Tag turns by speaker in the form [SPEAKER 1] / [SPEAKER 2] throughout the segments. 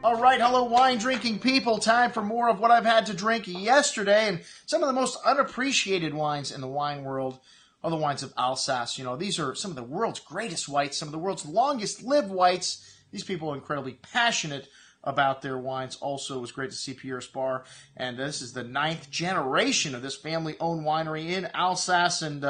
[SPEAKER 1] All right, hello wine-drinking people. Time for more of what I've had to drink yesterday. And some of the most unappreciated wines in the wine world are the wines of Alsace. You know, these are some of the world's greatest whites, some of the world's longest-lived whites. These people are incredibly passionate about their wines. Also, it was great to see Pierre Sparr. And this is the 9th generation of this family-owned winery in Alsace. And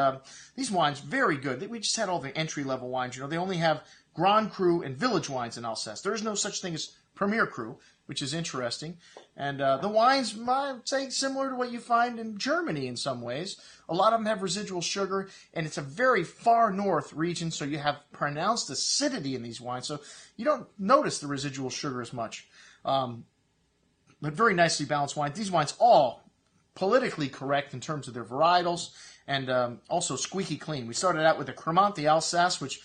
[SPEAKER 1] these wines, very good. We just had all the entry-level wines. You know, they only have Grand Cru and Village wines in Alsace. There is no such thing as Premier Cru, which is interesting. And the wines, I'd say, similar to what you find in Germany in some ways. A lot of them have residual sugar, and it's a very far north region, so you have pronounced acidity in these wines. So you don't notice the residual sugar as much. But very nicely balanced wine. These wines all politically correct in terms of their varietals, and also squeaky clean. We started out with the Cremant d'Alsace, which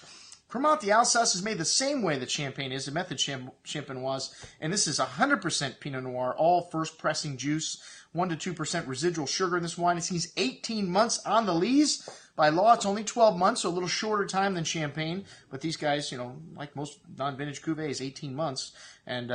[SPEAKER 1] Cremant d'Alsace is made the same way that Champagne is, the method Champenoise, and this is 100% Pinot Noir, all first pressing juice, 1 to 2% residual sugar in this wine. It sees 18 months on the lees. By law, it's only 12 months, so a little shorter time than Champagne, but these guys, you know, like most non-vintage cuvées, 18 months, and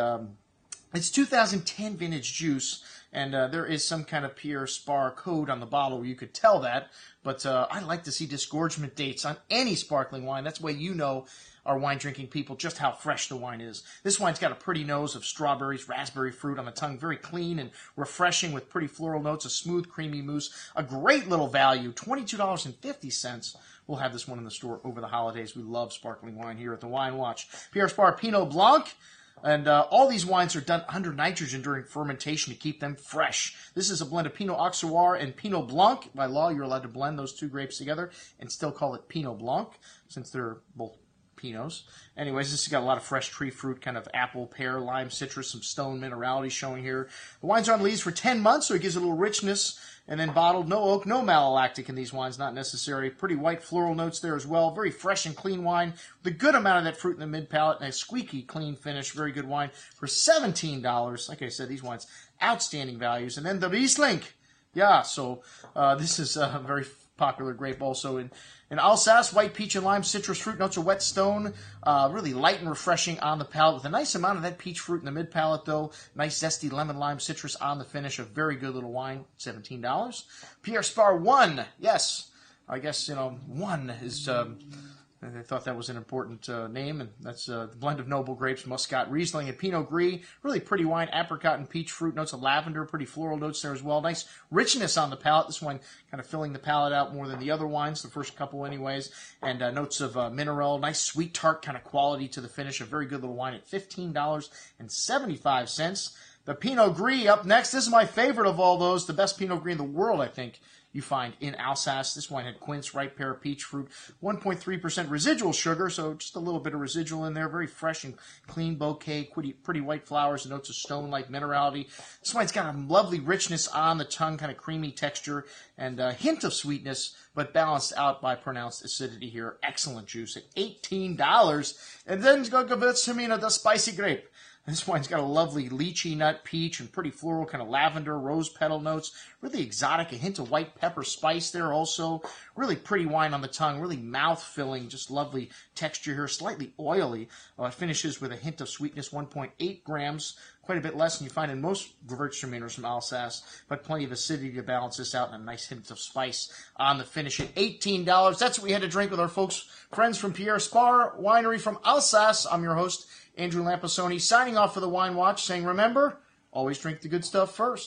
[SPEAKER 1] it's 2010 vintage juice, and there is some kind of Pierre Sparr code on the bottle where you could tell that, but I like to see disgorgement dates on any sparkling wine. That's the way you know, our wine-drinking people, just how fresh the wine is. This wine's got a pretty nose of strawberries, raspberry fruit on the tongue, very clean and refreshing with pretty floral notes, a smooth, creamy mousse, a great little value, $22.50. We'll have this one in the store over the holidays. We love sparkling wine here at the Wine Watch. Pierre Sparr Pinot Blanc. And all these wines are done under nitrogen during fermentation to keep them fresh. This is a blend of Pinot Auxerrois and Pinot Blanc. By law, you're allowed to blend those two grapes together and still call it Pinot Blanc, since they're both Pinots. Anyways, this has got a lot of fresh tree fruit, kind of apple, pear, lime, citrus, some stone minerality showing here. The wine's on lees for 10 months, so it gives a little richness. And then bottled, no oak, no malolactic in these wines, not necessary. Pretty white floral notes there as well. Very fresh and clean wine with a good amount of that fruit in the mid-palate and a squeaky clean finish. Very good wine for $17. Like I said, these wines, outstanding values. And then the Riesling. Yeah, so this is a very popular grape also in Alsace. White peach and lime, citrus fruit notes, a wet stone. Really light and refreshing on the palate with a nice amount of that peach fruit in the mid-palate, though. Nice zesty lemon lime citrus on the finish. A very good little wine, $17. Pierre Sparr 1. Yes, I guess, you know, 1 is... I thought that was an important name, and that's the blend of noble grapes, Muscat, Riesling, and Pinot Gris. Really pretty wine, apricot and peach fruit notes, of lavender, pretty floral notes there as well. Nice richness on the palate. This one kind of filling the palate out more than the other wines, the first couple anyways. And notes of mineral, nice sweet tart kind of quality to the finish. A very good little wine at $15.75. The Pinot Gris up next. This is my favorite of all those, the best Pinot Gris in the world, I think, you find in Alsace. This wine had quince, ripe pear, peach fruit, 1.3% residual sugar, so just a little bit of residual in there. Very fresh and clean bouquet, pretty white flowers, and notes of stone-like minerality. This wine's got a lovely richness on the tongue, kind of creamy texture, and a hint of sweetness, but balanced out by pronounced acidity here. Excellent juice at $18. And then Gewürztraminer, the spicy grape. This wine's got a lovely lychee nut, peach, and pretty floral kind of lavender, rose petal notes. Really exotic, a hint of white pepper spice there also. Really pretty wine on the tongue, really mouth-filling, just lovely texture here, slightly oily. It finishes with a hint of sweetness, 1.8 grams, quite a bit less than you find in most Gewürztraminers from Alsace, but plenty of acidity to balance this out, and a nice hint of spice on the finish at $18. That's what we had to drink with our friends from Pierre Sparr Winery from Alsace. I'm your host, Andrew Lamposoni, signing off for the Wine Watch, saying, remember, always drink the good stuff first.